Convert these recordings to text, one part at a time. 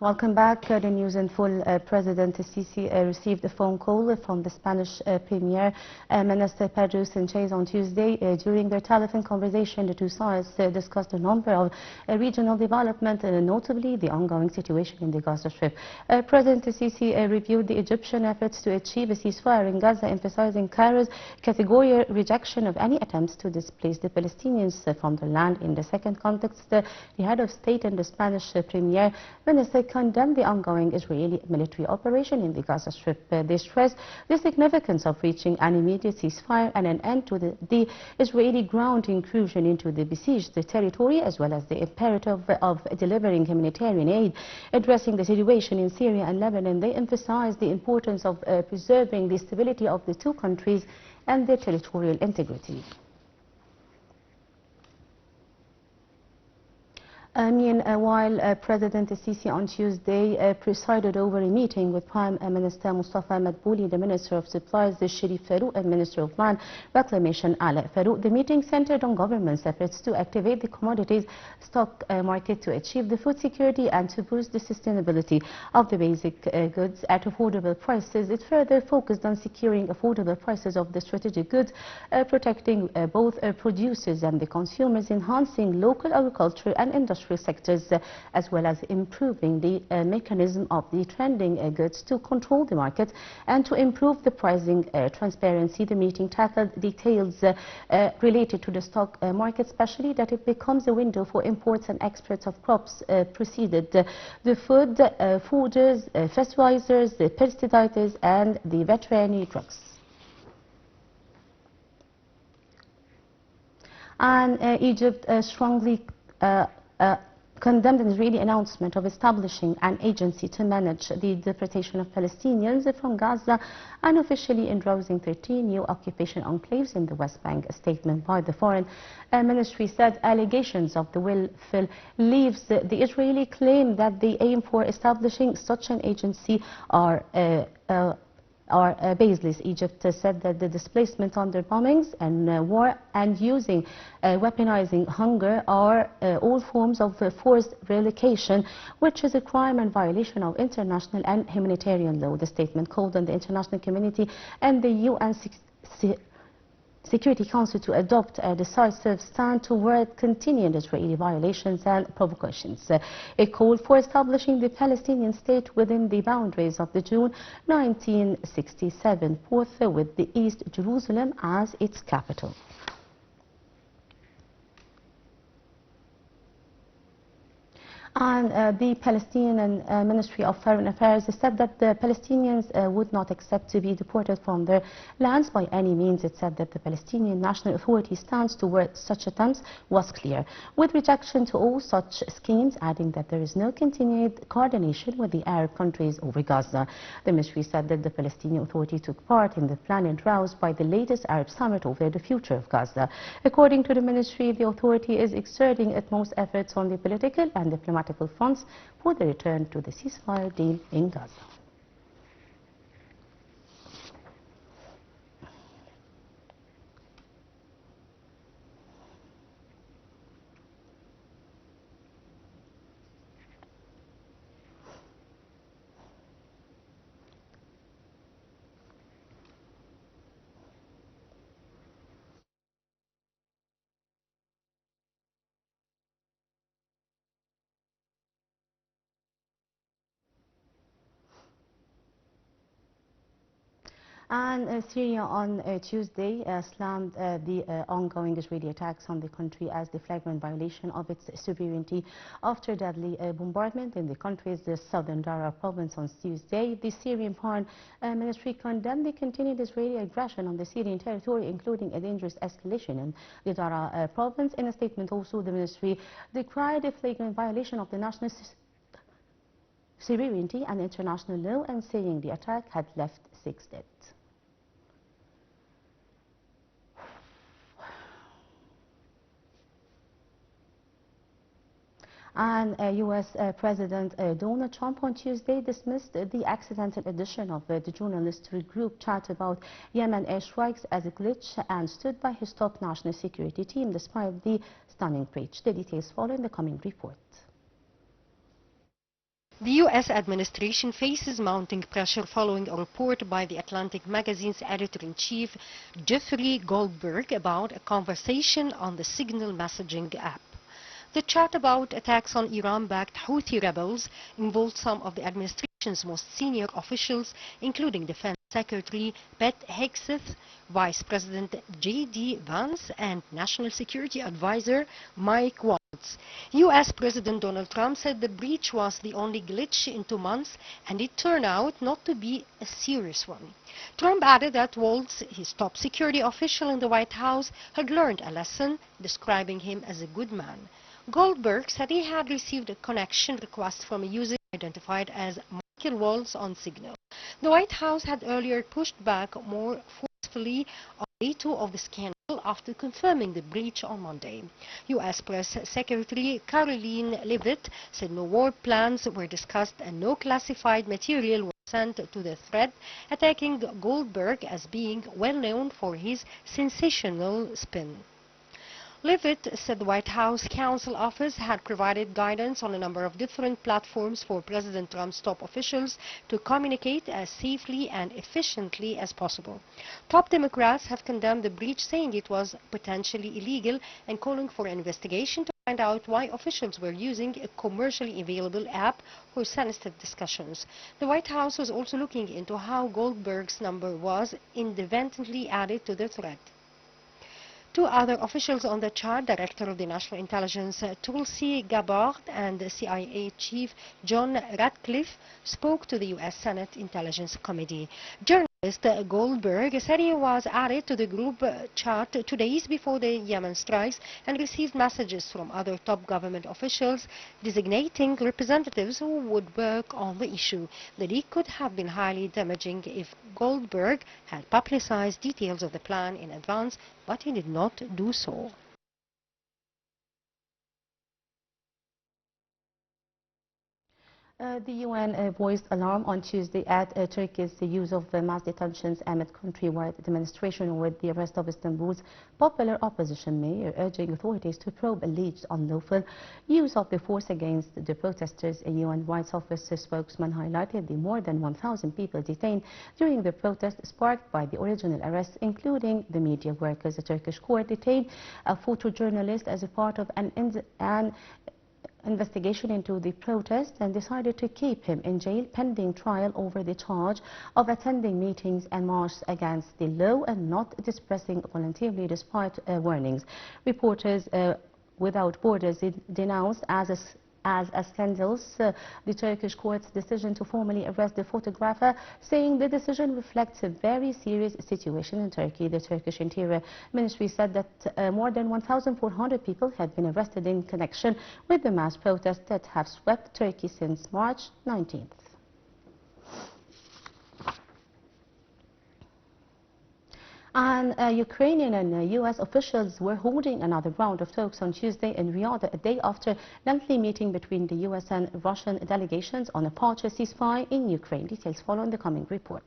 Welcome back. The news in full. President Sisi received a phone call from the Spanish Premier Minister Pedro Sanchez on Tuesday. During their telephone conversation, the two sides discussed a number of regional development, notably the ongoing situation in the Gaza Strip. President Sisi reviewed the Egyptian efforts to achieve a ceasefire in Gaza, emphasizing Cairo's categorical rejection of any attempts to displace the Palestinians from their land. In the second context, the head of state and the Spanish Premier Minister condemned the ongoing Israeli military operation in the Gaza Strip. They stressed the significance of reaching an immediate ceasefire and an end to the Israeli ground incursion into the besieged territory, as well as the imperative of delivering humanitarian aid. Addressing the situation in Syria and Lebanon, they emphasized the importance of preserving the stability of the two countries and their territorial integrity. Meanwhile, President Sisi on Tuesday presided over a meeting with Prime Minister Mustafa Madbouli, the Minister of Supplies, Sharif Farouk, and Minister of Land Reclamation Ala Farouk. The meeting centered on government's efforts to activate the commodities stock market to achieve the food security and to boost the sustainability of the basic goods at affordable prices. It further focused on securing affordable prices of the strategic goods, protecting both producers and the consumers, enhancing local agriculture and industrial sectors, as well as improving the mechanism of the trending goods to control the market and to improve the pricing transparency. The meeting tackled details related to the stock market, especially that it becomes a window for imports and exports of crops preceded the food, fooders, fertilizers, the pesticides and the veterinary drugs. And Egypt strongly condemned an Israeli announcement of establishing an agency to manage the deportation of Palestinians from Gaza, unofficially endorsing 13 new occupation enclaves in the West Bank. A statement by the Foreign Ministry said allegations of the willful leaves the Israeli claim that they aim for establishing such an agency are baseless. Egypt said that the displacement under bombings and war and using weaponizing hunger are all forms of forced relocation, which is a crime and violation of international and humanitarian law. The statement called on the international community and the UN Security Council to adopt a decisive stand toward continuing Israeli violations and provocations. It called for establishing the Palestinian state within the boundaries of the June 1967 port, with the East Jerusalem as its capital. And the Palestinian Ministry of Foreign Affairs said that the Palestinians would not accept to be deported from their lands by any means. It said that the Palestinian National Authority stance towards such attempts was clear, with rejection to all such schemes, adding that there is no continued coordination with the Arab countries over Gaza. The ministry said that the Palestinian Authority took part in the planned rouse by the latest Arab summit over the future of Gaza. According to the ministry, the authority is exerting utmost efforts on the political and diplomatic fronts for the return to the ceasefire deal in Gaza. And Syria on Tuesday slammed the ongoing Israeli attacks on the country as the flagrant violation of its sovereignty after deadly bombardment in the country's southern Daraa province on Tuesday. The Syrian Foreign Ministry condemned the continued Israeli aggression on the Syrian territory, including a dangerous escalation in the Daraa province. In a statement also, the ministry decried a flagrant violation of the national sovereignty and international law, and saying the attack had left 6 dead. And U.S. President Donald Trump on Tuesday dismissed the accidental addition of the journalist to a group chat about Yemen airstrikes as a glitch and stood by his top national security team despite the stunning breach. The details follow in the coming report. The U.S. administration faces mounting pressure following a report by the Atlantic magazine's editor-in-chief, Jeffrey Goldberg, about a conversation on the Signal messaging app. The chat about attacks on Iran-backed Houthi rebels involved some of the administration's most senior officials, including Defense Secretary Pete Hegseth, Vice President J.D. Vance, and National Security Advisor Mike Waltz. U.S. President Donald Trump said the breach was the only glitch in 2 months, and it turned out not to be a serious one. Trump added that Waltz, his top security official in the White House, had learned a lesson, describing him as a good man. Goldberg said he had received a connection request from a user identified as Michael Waltz on Signal. The White House had earlier pushed back more forcefully on day 2 of the scandal after confirming the breach on Monday. U.S. Press Secretary Caroline Leavitt said no war plans were discussed and no classified material was sent to the thread, attacking Goldberg as being well known for his sensational spin. Leavitt said the White House Counsel Office had provided guidance on a number of different platforms for President Trump's top officials to communicate as safely and efficiently as possible. Top Democrats have condemned the breach, saying it was potentially illegal and calling for an investigation to find out why officials were using a commercially available app for sensitive discussions. The White House was also looking into how Goldberg's number was inadvertently added to the thread. 2 other officials on the chart, Director of the National Intelligence Tulsi Gabbard and the CIA Chief John Ratcliffe, spoke to the U.S. Senate Intelligence Committee. Journalist Goldberg said he was added to the group chart 2 days before the Yemen strikes and received messages from other top government officials designating representatives who would work on the issue. The leak could have been highly damaging if Goldberg had publicized details of the plan in advance, but he did not do so. The UN voiced alarm on Tuesday at Turkey's use of mass detentions amid countrywide demonstration with the arrest of Istanbul's popular opposition mayor, urging authorities to probe alleged unlawful use of the force against the protesters. A UN Rights Office spokesman highlighted the more than 1,000 people detained during the protest sparked by the original arrests, including the media workers. A Turkish court detained a photojournalist as a part of an investigation into the protest and decided to keep him in jail pending trial over the charge of attending meetings and marches against the law and not dispersing voluntarily despite warnings. Reporters Without Borders denounced as a scandalous the Turkish court's decision to formally arrest the photographer, saying the decision reflects a very serious situation in Turkey. The Turkish Interior Ministry said that more than 1,400 people had been arrested in connection with the mass protests that have swept Turkey since March 19th. And Ukrainian and U.S. officials were holding another round of talks on Tuesday in Riyadh, a day after lengthy meeting between the U.S. and Russian delegations on a partial ceasefire in Ukraine. Details follow in the coming report.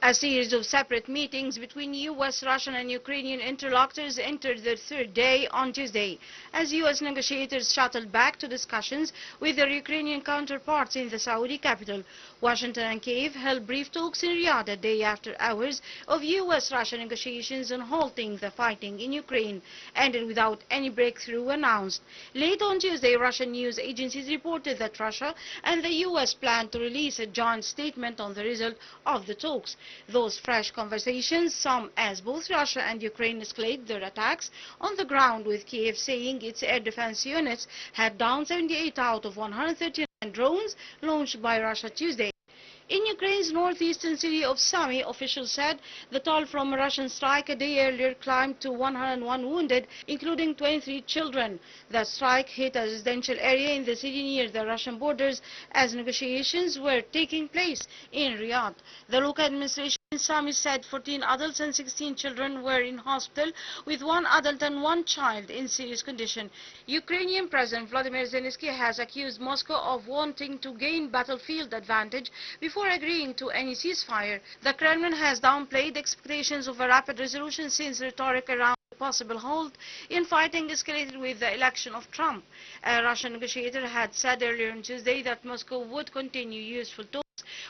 A series of separate meetings between U.S., Russian and Ukrainian interlocutors entered their 3rd day on Tuesday, as U.S. negotiators shuttled back to discussions with their Ukrainian counterparts in the Saudi capital. Washington and Kiev held brief talks in Riyadh a day after hours of U.S.-Russia negotiations on halting the fighting in Ukraine, ended without any breakthrough announced. Late on Tuesday, Russian news agencies reported that Russia and the U.S. planned to release a joint statement on the result of the talks. Those fresh conversations, some as both Russia and Ukraine escalate their attacks on the ground, with Kiev saying its air defense units had downed 78 out of 139 drones launched by Russia Tuesday. In Ukraine's northeastern city of Sumy, officials said the toll from a Russian strike a day earlier climbed to 101 wounded, including 23 children. The strike hit a residential area in the city near the Russian borders as negotiations were taking place in Riyadh. The local administration in Sumy said 14 adults and 16 children were in hospital, with 1 adult and 1 child in serious condition. Ukrainian President Vladimir Zelensky has accused Moscow of wanting to gain battlefield advantage before agreeing to any ceasefire. The Kremlin has downplayed expectations of a rapid resolution since rhetoric around possible halt in fighting escalated with the election of Trump. A Russian negotiator had said earlier on Tuesday that Moscow would continue useful talks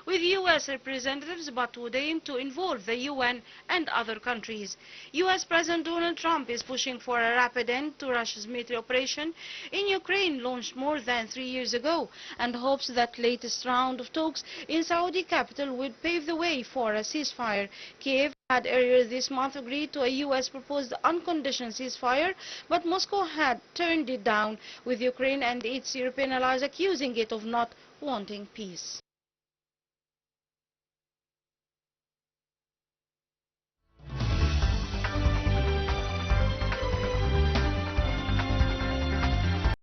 with U.S. representatives but would aim to involve the UN and other countries. U.S. President Donald Trump is pushing for a rapid end to Russia's military operation in Ukraine launched more than 3 years ago and hopes that latest round of talks in Saudi capital would pave the way for a ceasefire. Kiev had earlier this month agreed to a U.S. proposed unconditional ceasefire, but Moscow had turned it down, with Ukraine and its European allies accusing it of not wanting peace.